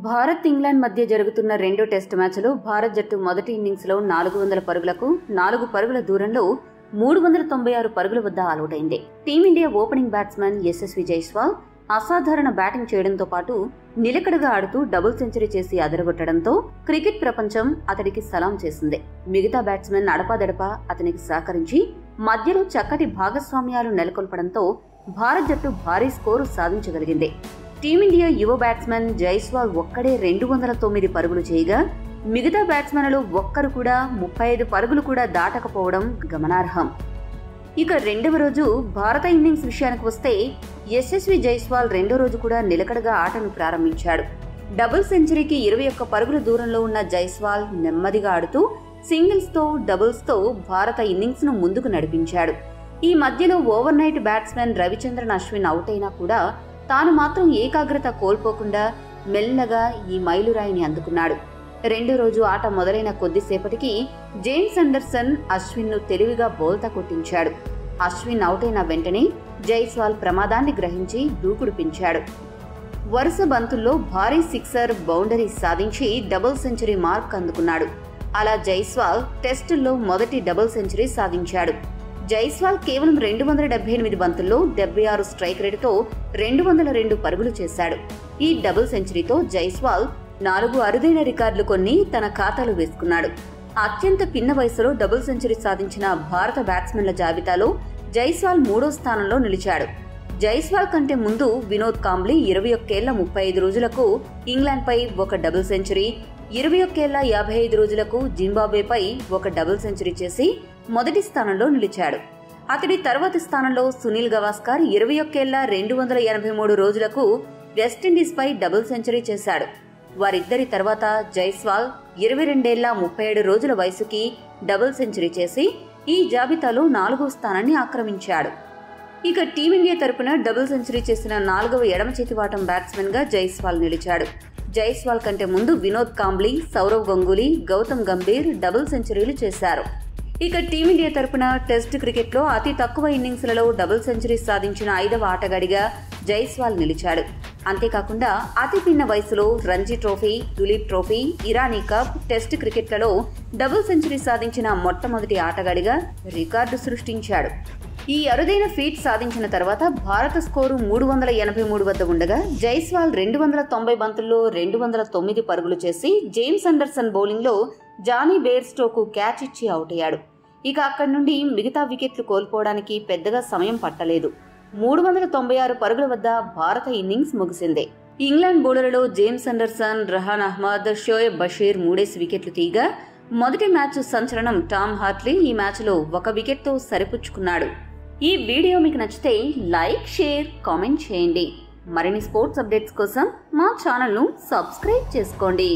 Bharat England మధ్య జరుగుతున్న రెండో టెస్ట్ మ్యాచ్లో భారత్ జట్టు మొదటి ఇన్నింగ్స్లో 400 పరుగులకు 4 పరుగుల దూరంలో 396 పరుగుల వద్ద ఆలౌట్ అయింది. Team India opening batsman Yashasvi Jaiswal అసాధారణ బ్యాటింగ్ చేయడంతో పాటు నిలకడగా ఆడుతూ డబుల్ సెంచరీ చేసి అదరగొట్టడంతో క్రికెట్ ప్రపంచం అతడికి సలాం చేసింది. మిగతా బ్యాట్స్మెన్ అడపాదడపా అతనికి సహకరించి మధ్యలో చక్కటి భాగస్వామ్యాలు నెలకొల్పడంతో భారత్ జట్టు భారీ స్కోరు సాధించగలిగింది. టీమిండియా యువ బ్యాట్స్మన్ జైస్వాల్ ఒక్కడే 209 పరుగులు చేయగా మిగతా బ్యాట్స్మెన్లు ఒక్కరు కూడా 35 పరుగులు కూడా దాటకపోవడం గమనార్హం. ఇక రెండవ రోజు భారత ఇన్నింగ్స్ విషయానికి వస్తే యశస్వి జైస్వాల్ రెండో రోజు కూడా నిలకడగా ఆటను ప్రారంభించాడు. డబుల్ సెంచరీకి 21 పరుగుల దూరంలో ఉన్న జైస్వాల్ నెమ్మదిగా ఆడుతూ సింగిల్స్ తో డబుల్స్ తో భారత ఇన్నింగ్స్ ను ముందుకు నడిపించాడు. ఈ మధ్యలో over night batsmen Ravichandran Ashwin out అయినా కూడా తాను మాత్రం ఏకాగ్రత కోల్పోకుండా మెల్లగా ఈ మైలురాయిని అందుకున్నాడు. రెండో రోజు ఆట మొదలైన కొద్దిసేపటికి జేమ్స్ అండర్సన్ అశ్విన్ ను తెలివిగా బౌల్తా కొట్టించాడు. అశ్విన్ అవుట్ అయిన వెంటనే జైస్వాల్ ప్రమాదాన్ని గ్రహించి దూకుడు పెంచాడు. వరుస బంతుల్లో భారీ సిక్సర్ బౌండరీ సాధించి డబుల్ సెంచరీ మార్క్ అందుకున్నాడు. అలా జైస్వాల్ టెస్టుల్లో మొదటి డబుల్ సెంచరీ సాధించాడు. జైస్వాల్ కేవలం 278 బంతుల్లో 76 స్ట్రైక్ రేటుతో 202 పరుగులు చేశాడు. ఈ డబుల్ సెంచరీతో జైస్వాల్ 4 అరుదైన రికార్డులు కొన్ని తన ఖాతాలో వేసుకున్నాడు. అత్యంత పిన్న వయసులో డబుల్ సెంచరీ సాధించిన భారత బ్యాట్స్మెన్ల జాబితాలో జైస్వాల్ 3వ స్థానంలో నిలిచాడు. జైస్వాల్ కంటే ముందు వినోద్ కాంబ్లీ 21 ఏళ్ల 35 రోజులకు ఇంగ్లాండ్పై ఒక డబుల్ సెంచరీ, 21 ఏళ్ల 55 రోజులకు జింబాబ్వేపై ఒక డబుల్ సెంచరీ చేసి మొదటి స్థానంలో నిలిచాడు. అతడి తర్వాతి స్థానంలో సునీల్ గవాస్కర్ 21 ఏళ్ల 283 రోజులకు వెస్టిండీస్ పై డబుల్ సెంచరీ చేశాడు. వారిద్దరి తర్వాత జైస్వాల్ 22 ఏళ్ల 37 రోజుల వయసుకి డబుల్ సెంచరీ చేసి ఈ జాబితాలో 4వ స్థానాన్ని ఆక్రమించాడు. ఇక టీమిండియా తరపున డబుల్ సెంచరీ చేసిన 4వ ఎడమ చేతివాటం బ్యాట్స్మెన్ గా జైస్వాల్ నిలిచాడు. జైస్వాల్ కంటే ముందు వినోద్ కాంబ్లీ, సౌరవ్ గంగూలీ, గౌతమ్ గంభీర్ డబుల్ సెంచరీలు చేశారు. ఇక టీమిండియా తరపున టెస్ట్ క్రికెట్లో అతి తక్కువ ఇన్నింగ్స్లలో డబుల్ సెంచరీ సాధించిన 5వ ఆటగాడిగా జైస్వాల్ నిలిచాడు. అంతేకాకుండా అతి పిన్న వయసులో Ranji trophy, Duleep trophy, Irani cup, test క్రికెట్లలో డబుల్ సెంచరీ సాధించిన మొట్టమొదటి ఆటగాడిగా రికార్డు సృష్టించాడు. ఈ అరుదైన ఫీట్ సాధించిన తర్వాత భారత స్కోరు 383 వద్ద ఉండగా జైస్వాల్ 290 బంతుల్లో 209 పరుగులు చేసి జేమ్స్ అండర్సన్ బౌలింగ్లో జానీ బెయిర్స్టోకు క్యాచ్ ఇచ్చి అవుట్ అయ్యాడు. ఇక అక్కడి నుండి మిగతా వికెట్లు కోల్పోవడానికి పెద్దగా సమయం పట్టలేదు. 396 పరుగుల వద్ద భారత ఇన్నింగ్స్ ముగిసింది. ఇంగ్లాండ్ బౌలర్లలో జేమ్స్ అండర్సన్, రహాన్ అహ్మద్, షోయబ్ బషీర్ 3 వికెట్లు తీయగా మొదటి మ్యాచ్ సంచలనం టామ్ హార్ట్లీ ఈ మ్యాచ్లో 1 వికెట్తో సరిపుచ్చుకున్నాడు. ఈ వీడియో మీకు నచ్చితే లైక్, షేర్, కామెంట్ చేయండి. మరిన్ని స్పోర్ట్స్ అప్డేట్స్ కోసం మా ఛానల్ను సబ్స్క్రైబ్ చేసుకోండి.